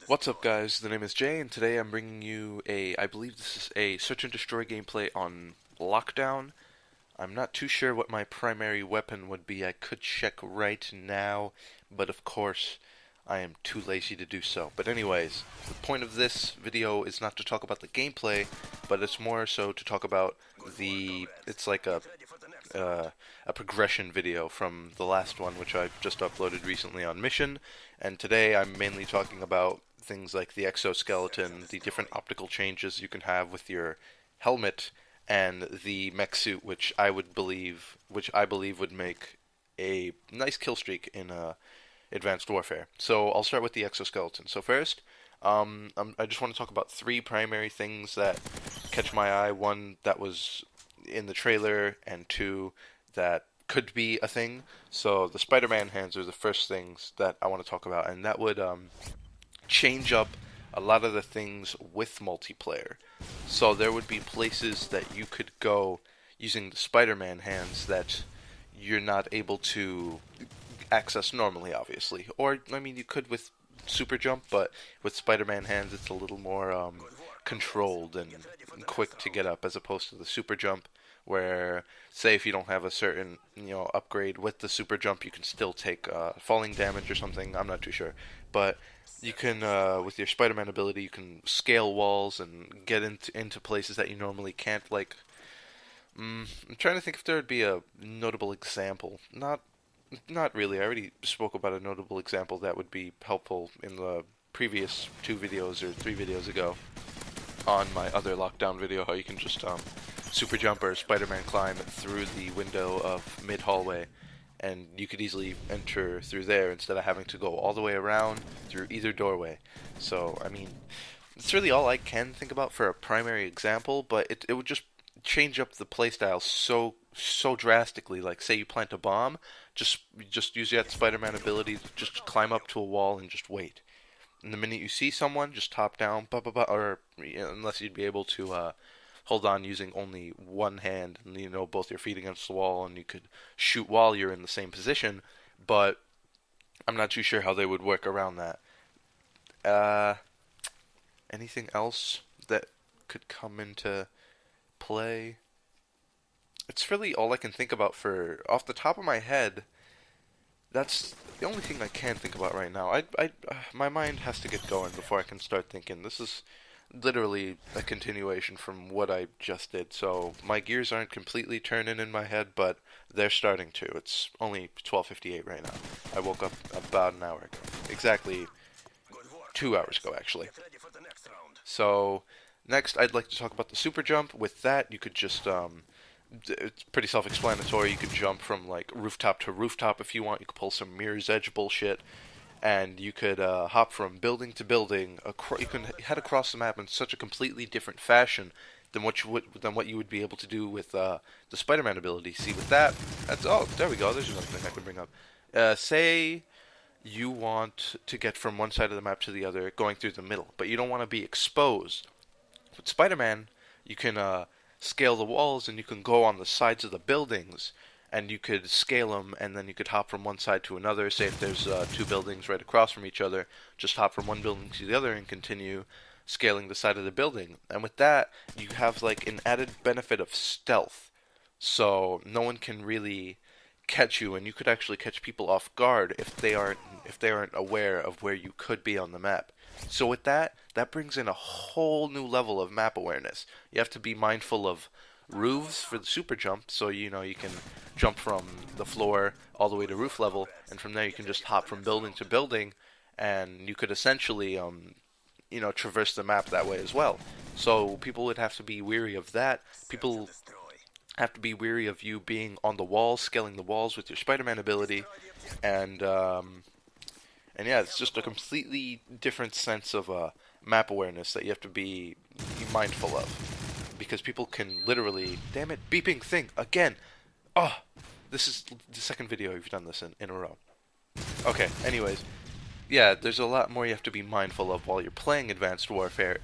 What's up guys, the name is Jay and today I'm bringing you I believe this is a search and destroy gameplay on Lockdown. I'm not too sure what my primary weapon would be. I could check right now, but of course I am too lazy to do so. But anyways, the point of this video is not to talk about the gameplay, but it's more so to talk about it's like a progression video from the last one, which I just uploaded recently on Mission, and today I'm mainly talking about things like the exoskeleton, the different optical changes you can have with your helmet, and the mech suit, which I believe would make a nice kill streak in Advanced Warfare. So I'll start with the exoskeleton. So first, I just want to talk about three primary things that catch my eye. One that was in the trailer, and two that could be a thing. So the Spider-Man hands are the first things that I want to talk about, and that would change up a lot of the things with multiplayer. So there would be places that you could go using the Spider-Man hands that you're not able to access normally, obviously. Or, I mean, you could with super jump, but with Spider-Man hands it's a little more controlled and quick to get up as opposed to the super jump where, say, if you don't have a certain, upgrade with the super jump, you can still take falling damage or something. I'm not too sure, but you can, with your Spider-Man ability, you can scale walls and get into places that you normally can't. Like, I'm trying to think if there would be a notable example. Not really. I already spoke about a notable example that would be helpful in the previous two videos or three videos ago on my other lockdown video, how you can just super jump or Spider-Man climb through the window of mid hallway, and you could easily enter through there instead of having to go all the way around through either doorway. So, I mean, it's really all I can think about for a primary example, but it would just change up the playstyle so drastically. Like, say you plant a bomb, just use that Spider-Man ability to just climb up to a wall and just wait. And the minute you see someone, just top down, or unless you'd be able to hold on using only one hand, and both your feet against the wall, and you could shoot while you're in the same position. But I'm not too sure how they would work around that. Anything else that could come into play? It's really all I can think about for off the top of my head. That's the only thing I can think about right now. My mind has to get going before I can start thinking. This is literally a continuation from what I just did, so my gears aren't completely turning in my head, but they're starting to. It's only 12:58 right now. I woke up about an hour ago. Exactly 2 hours ago, actually. So, next I'd like to talk about the super jump. With that, you could just it's pretty self-explanatory. You could jump from like rooftop to rooftop if you want. You could pull some Mirror's Edge bullshit, and you could hop from building to building. You can head across the map in such a completely different fashion than what you would be able to do with the Spider-Man ability. See, with that's there we go. There's another thing I could bring up. Say you want to get from one side of the map to the other, going through the middle, but you don't want to be exposed. With Spider-Man, you can scale the walls, and you can go on the sides of the buildings, and you could scale them, and then you could hop from one side to another. Say if there's two buildings right across from each other, just hop from one building to the other and continue scaling the side of the building. And with that, you have like an added benefit of stealth, so no one can really catch you, and you could actually catch people off guard if they aren't aware of where you could be on the map. So with that brings in a whole new level of map awareness. You have to be mindful of roofs for the super jump, so you can jump from the floor all the way to roof level, and from there you can just hop from building to building, and you could essentially traverse the map that way as well. So people would have to be weary of that. People have to be weary of you being on the walls, scaling the walls with your Spider-Man ability, and yeah, it's just a completely different sense of map awareness that you have to be mindful of, because people can literally, damn it, beeping thing again. Oh, this is the second video you've done this in a row. Okay, anyways, yeah, there's a lot more you have to be mindful of while you're playing Advanced Warfare,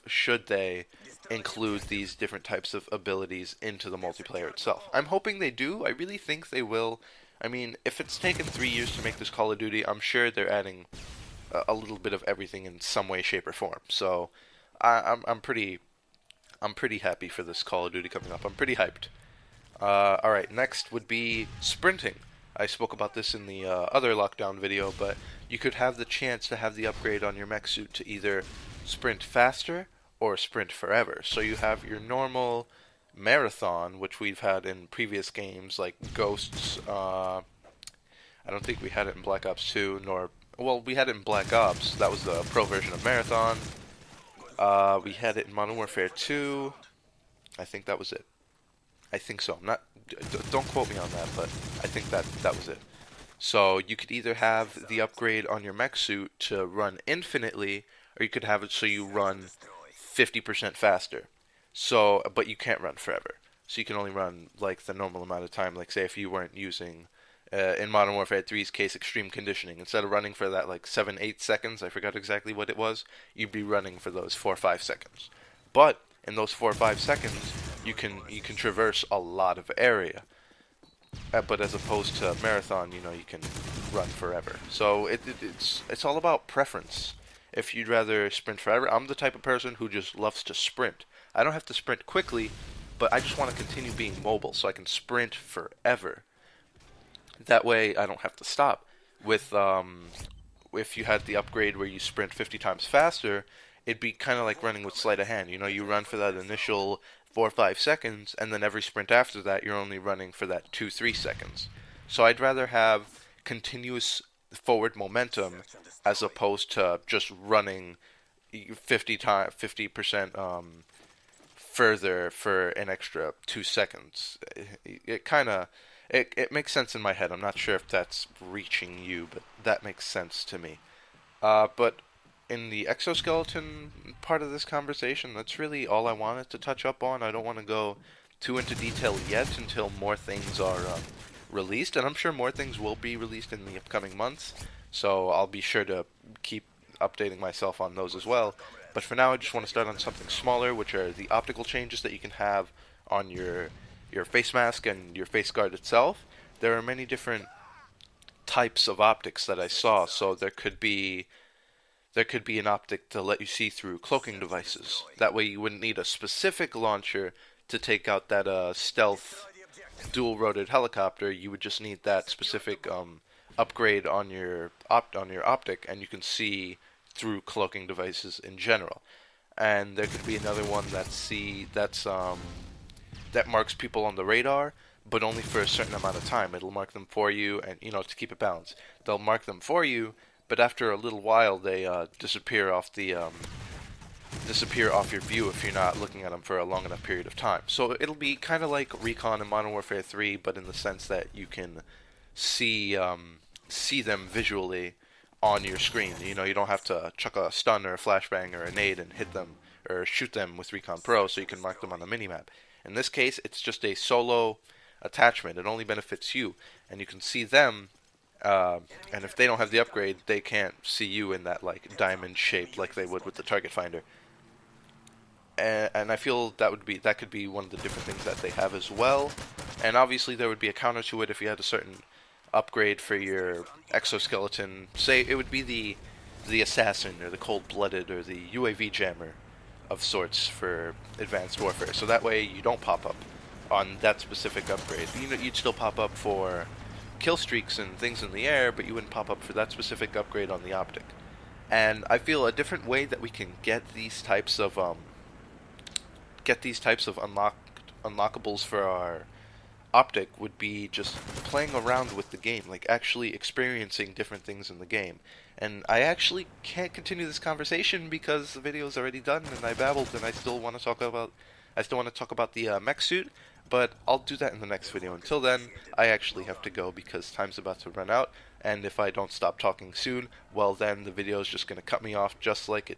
should they include these different types of abilities into the multiplayer itself. I'm hoping they do. I really think they will. I mean, if it's taken 3 years to make this Call of Duty, I'm sure they're adding a little bit of everything in some way, shape, or form. So I'm pretty happy for this Call of Duty coming up. I'm pretty hyped. All right, next would be sprinting. I spoke about this in the other lockdown video, but you could have the chance to have the upgrade on your mech suit to either sprint faster or sprint forever. So you have your normal marathon, which we've had in previous games like Ghosts. I don't think we had it in Black Ops 2, nor well, we had it in Black Ops. That was the pro version of marathon. We had it in Modern Warfare 2. I think that was it. I think so. I'm not. Don't quote me on that, but I think that was it. So you could either have the upgrade on your mech suit to run infinitely, or you could have it so you run 50% faster. So, but you can't run forever. So you can only run like the normal amount of time. Like say if you weren't using in Modern Warfare 3's case extreme conditioning, instead of running for that like 7-8 seconds, I forgot exactly what it was, you'd be running for those 4 or 5 seconds. But in those 4 or 5 seconds, you can traverse a lot of area. But as opposed to marathon, you can run forever. So it's all about preference. If you'd rather sprint forever, I'm the type of person who just loves to sprint. I don't have to sprint quickly, but I just want to continue being mobile so I can sprint forever. That way I don't have to stop. With if you had the upgrade where you sprint 50 times faster, it'd be kind of like running with sleight of hand. You run for that initial 4 or 5 seconds, and then every sprint after that, you're only running for that 2-3 seconds. So I'd rather have continuous forward momentum as opposed to just running 50% further for an extra 2 seconds. It makes sense in my head. I'm not sure if that's reaching you, but that makes sense to me. But in the exoskeleton part of this conversation, that's really all I wanted to touch up on. I don't want to go too into detail yet until more things are released, and I'm sure more things will be released in the upcoming months, so I'll be sure to keep updating myself on those as well. But for now, I just want to start on something smaller, which are the optical changes that you can have on your face mask and your face guard itself. There are many different types of optics that I saw, so there could be an optic to let you see through cloaking devices. That way you wouldn't need a specific launcher to take out that stealth dual-rotor helicopter. You would just need that specific upgrade on your optic, and you can see through cloaking devices in general. And there could be another one that marks people on the radar, but only for a certain amount of time. It'll mark them for you, and to keep it balanced, they'll mark them for you, but after a little while they disappear off your view if you're not looking at them for a long enough period of time. So it'll be kind of like Recon in Modern Warfare 3, but in the sense that you can see them visually on your screen. You don't have to chuck a stun or a flashbang or a nade and hit them or shoot them with Recon Pro, so you can mark them on the minimap. In this case, it's just a solo attachment. It only benefits you, and you can see them. And if they don't have the upgrade, they can't see you in that like diamond shape like they would with the target finder. And I feel that could be one of the different things that they have as well. And obviously there would be a counter to it if you had a certain upgrade for your exoskeleton. Say it would be the assassin or the cold-blooded or the UAV jammer of sorts for Advanced Warfare. So that way you don't pop up on that specific upgrade. You'd still pop up for kill streaks and things in the air, but you wouldn't pop up for that specific upgrade on the optic. And I feel a different way that we can get these types of unlockables for our optic would be just playing around with the game, like actually experiencing different things in the game. And I actually can't continue this conversation because the video is already done and I babbled, and I still want to talk about the mech suit, but I'll do that in the next video. Until then, I actually have to go because time's about to run out, and if I don't stop talking soon, well then the video is just going to cut me off just like it